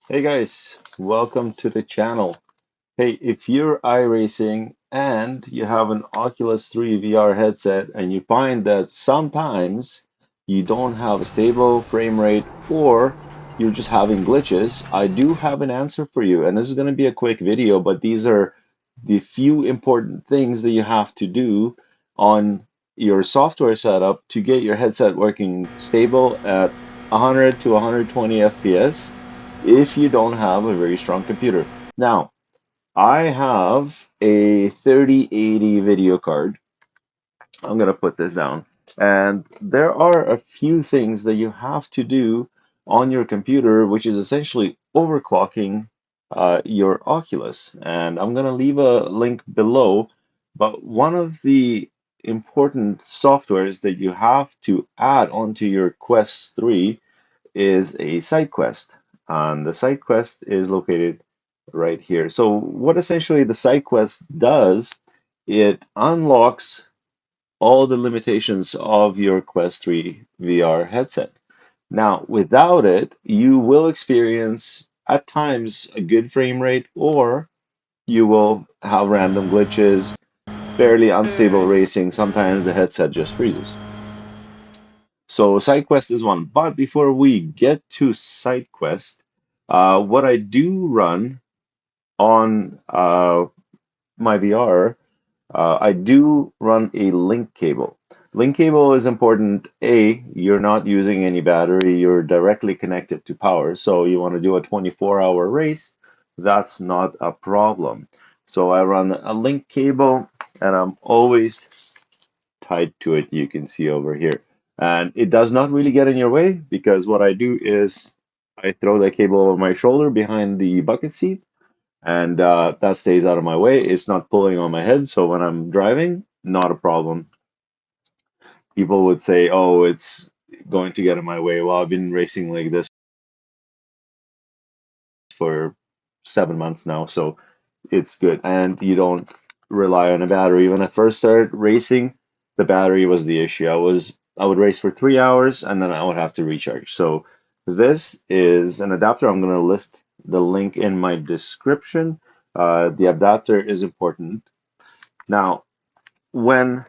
Hey guys, welcome to the channel. Hey, if you're iRacing and you have an Oculus 3 VR headset and you find that sometimes you don't have a stable frame rate or you're just having glitches, I do have an answer for you. And this is going to be a quick video, but these are the few important things that you have to do on your software setup to get your headset working stable at 100 to 120 FPS if you don't have a very strong computer. Now, I have a 3080 video card. I'm going to put this down. And there are a few things that you have to do on your computer, which is essentially overclocking your Oculus. And I'm going to leave a link below. But one of the important softwares that you have to add onto your Quest 3 is a Sidequest. And the Sidequest is located right here. So what essentially the Sidequest does, it unlocks all the limitations of your Quest 3 VR headset. Now, without it, you will experience at times a good frame rate, or you will have random glitches, fairly unstable racing. Sometimes the headset just freezes. So SideQuest is one. But before we get to SideQuest, what I do run on my VR, I do run a link cable. Link cable is important. A, you're not using any battery, you're directly connected to power. So you want to do a 24-hour race, that's not a problem. So I run a link cable and I'm always tied to it, you can see over here. And it does not really get in your way because what I do is I throw that cable over my shoulder behind the bucket seat and that stays out of my way. It's not pulling on my head, so when I'm driving, not a problem. People would say, "Oh, it's going to get in my way." Well, I've been racing like this for 7 months now, so it's good. And you don't rely on a battery. When I first started racing, the battery was the issue. I would race for 3 hours and then I would have to recharge. So this is an adapter. I'm going to list the link in my description. The adapter is important. Now, when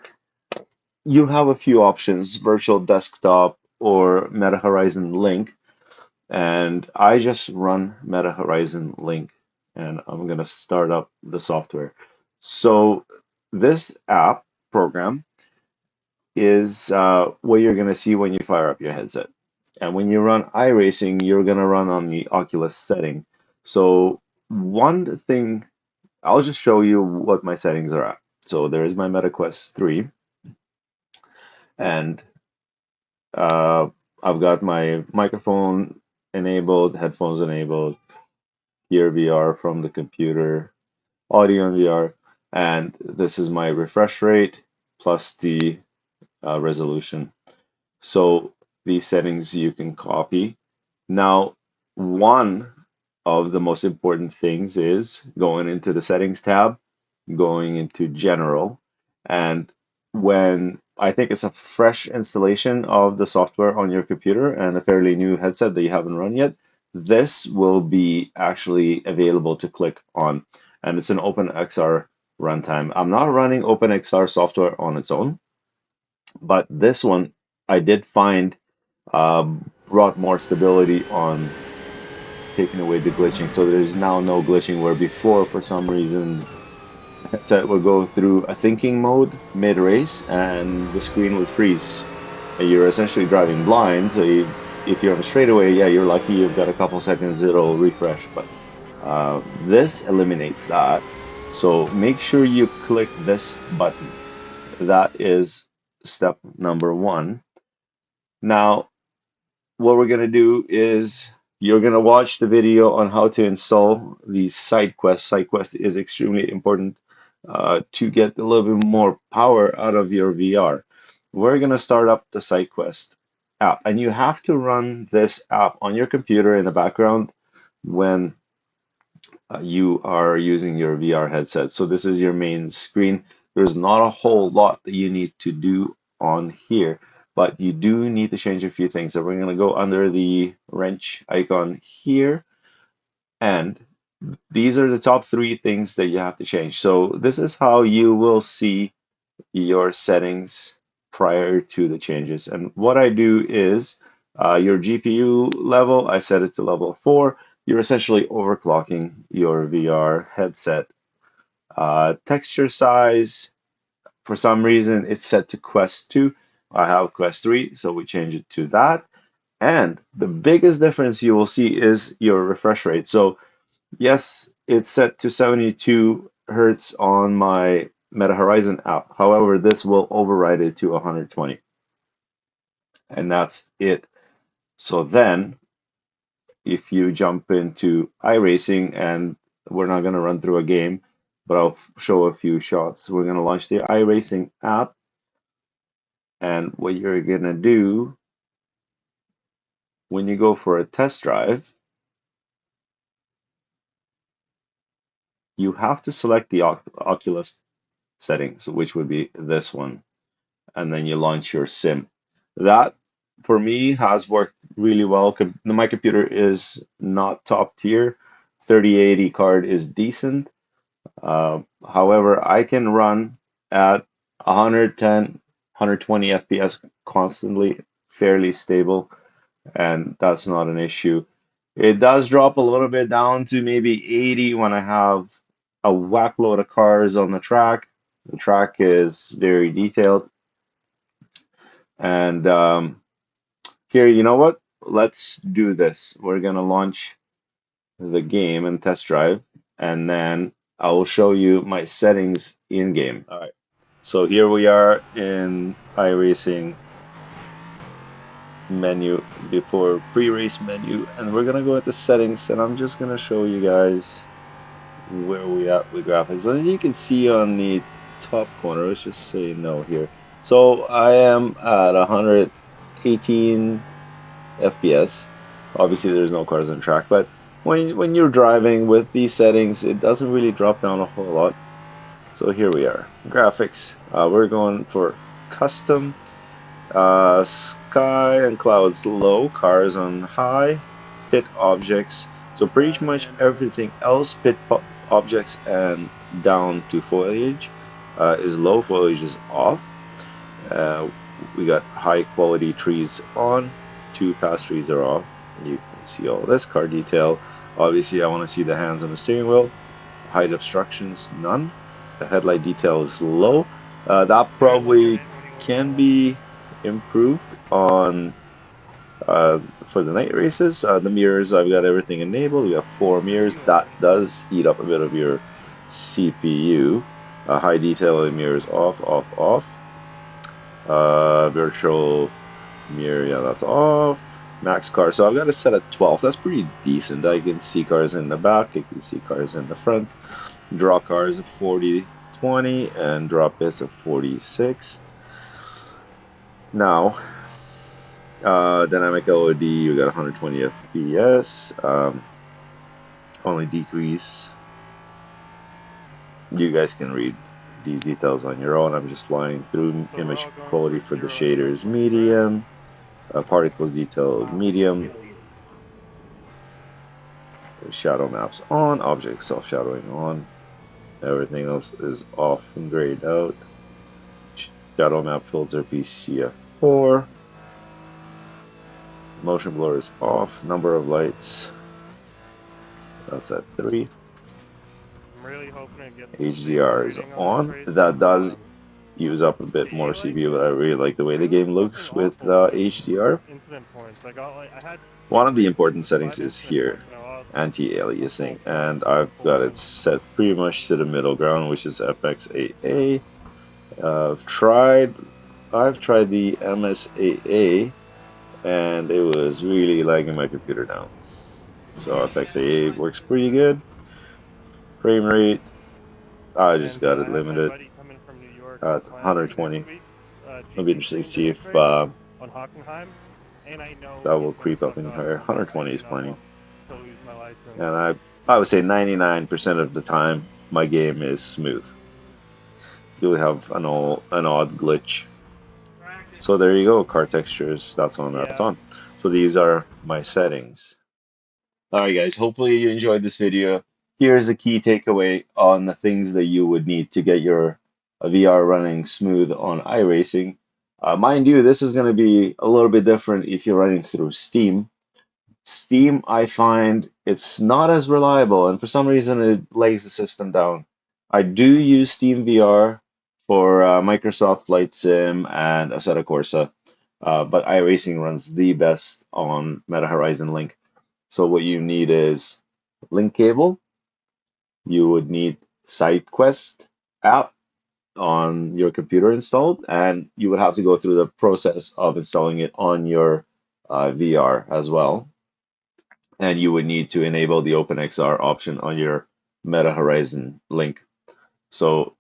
you have a few options, virtual desktop or Meta Horizon Link, and I just run Meta Horizon Link, and I'm going to start up the software. So this app program is what you're going to see when you fire up your headset. And when you run iRacing, you're going to run on the Oculus setting. So one thing, I'll just show you what my settings are at. So there is my MetaQuest 3, and I've got my microphone enabled, headphones enabled, Gear VR from the computer, audio in VR, and this is my refresh rate plus the resolution. So these settings you can copy. Now, one of the most important things is going into the settings tab, going into general, and when I think it's a fresh installation of the software on your computer and a fairly new headset that you haven't run yet, this will be actually available to click on, and it's an OpenXR runtime. I'm not running OpenXR software on its own, but this one I did find brought more stability on taking away the glitching. So there's now no glitching where before, for some reason, the headset would go through a thinking mode mid-race and the screen would freeze. And you're essentially driving blind. So if you're on a straightaway, yeah, you're lucky. You've got a couple seconds, it'll refresh. But this eliminates that. So make sure you click this button. That is step number one. Now, what we're going to do is you're going to watch the video on how to install the SideQuest. SideQuest is extremely important to get a little bit more power out of your VR. We're going to start up the SideQuest app, and you have to run this app on your computer in the background when you are using your VR headset. So this is your main screen. There's not a whole lot that you need to do on here, but you do need to change a few things. So we're going to go under the wrench icon here. And these are the top three things that you have to change. So this is how you will see your settings prior to the changes. And what I do is your GPU level, I set it to level 4. You're essentially overclocking your VR headset. Texture size, for some reason, it's set to Quest 2. I have Quest 3, so we change it to that. And the biggest difference you will see is your refresh rate. So yes, it's set to 72 hertz on my Meta Horizon app. However, this will override it to 120. And that's it. So then, if you jump into iRacing, and we're not going to run through a game, but I'll show a few shots. We're going to launch the iRacing app. And what you're going to do when you go for a test drive, you have to select the Oculus settings, which would be this one, and then you launch your sim. That, for me, has worked really well. My computer is not top tier. 3080 card is decent. However, I can run at 110, 120 FPS constantly, fairly stable, and that's not an issue. It does drop a little bit down to maybe 80 when I have a whack load of cars on the track. The track is very detailed. And here, you know what? Let's do this. We're gonna launch the game and test drive, and then I will show you my settings in game. All right. So here we are in iRacing menu before pre-race menu, and we're gonna go into settings, and I'm just gonna show you guys where we at with graphics. As you can see on the top corner, let's just say no here. So I am at 118 FPS. Obviously, there's no cars on track, but when you're driving with these settings, it doesn't really drop down a whole lot. So here we are, graphics. We're going for custom. Sky and clouds low, cars on high, pit objects. So pretty much everything else, pit objects and down to foliage is low, foliage is off. Uh, we got high quality trees on, two past trees are off. You can see all this car detail. Obviously, I want to see the hands on the steering wheel. Height obstructions, none. The headlight detail is low. That probably can be improved on for the night races. The mirrors, I've got everything enabled. You have 4 mirrors. That does eat up a bit of your CPU. High detail in mirrors off, off, off. Virtual mirror, yeah, that's off. Max car, so I've got it set at 12. That's pretty decent. I can see cars in the back. I can see cars in the front. Draw cars of 40, 20, and drop bits of 46. Now, dynamic LOD, you got 120 FPS. Only decrease. You guys can read these details on your own. I'm just flying through. Image quality for the shaders, medium. Particles detail, medium. Shadow maps on. Object self-shadowing on. Everything else is off and grayed out. Shadow map filter PCF4. Motion blur is off. Number of lights, that's at 3. I'm really hoping to get HDR is on. That does use up a bit more CPU, but I really like the way the game looks with HDR. One of the important settings is here, anti-aliasing, and I've got it set pretty much to the middle ground, which is FXAA. I've tried the MSAA, and it was really lagging my computer down. So FXAA works pretty good. Frame rate, I just got it limited at 120. It'll be interesting to see if that will creep up any higher. 120 is plenty. And I would say 99% of the time my game is smooth. You'll have an odd glitch. So there you go, car textures, that's on, that's on. So these are my settings. All right, guys, hopefully you enjoyed this video. Here's a key takeaway on the things that you would need to get your VR running smooth on iRacing. Mind you, this is going to be a little bit different if you're running through Steam. Steam, I find it's not as reliable, and for some reason it lays the system down. I do use Steam VR for Microsoft Flight Sim and Assetto Corsa, but iRacing runs the best on Meta Horizon Link. So what you need is link cable. You would need Sidequest app on your computer installed, and you would have to go through the process of installing it on your VR as well. And you would need to enable the OpenXR option on your Meta Horizon link. So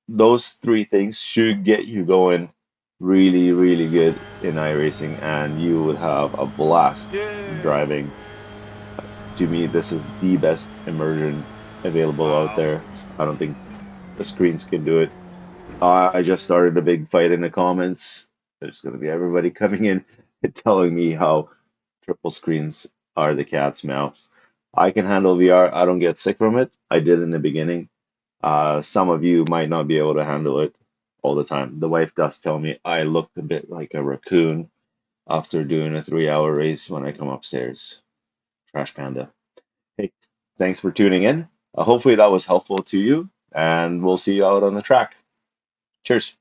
those three things should get you going really, really good in iRacing, and you would have a blast Yay! driving. To me, this is the best immersion available out Wow. there. I don't think the screens can do it. I just started a big fight in the comments. There's going to be everybody coming in and telling me how triple screens are the cat's meow. I can handle VR. I don't get sick from it. I did in the beginning. Some of you might not be able to handle it all the time. The wife does tell me I look a bit like a raccoon after doing a 3 hour race when I come upstairs. Trash panda. Hey, thanks for tuning in. Hopefully that was helpful to you, and we'll see you out on the track. Cheers.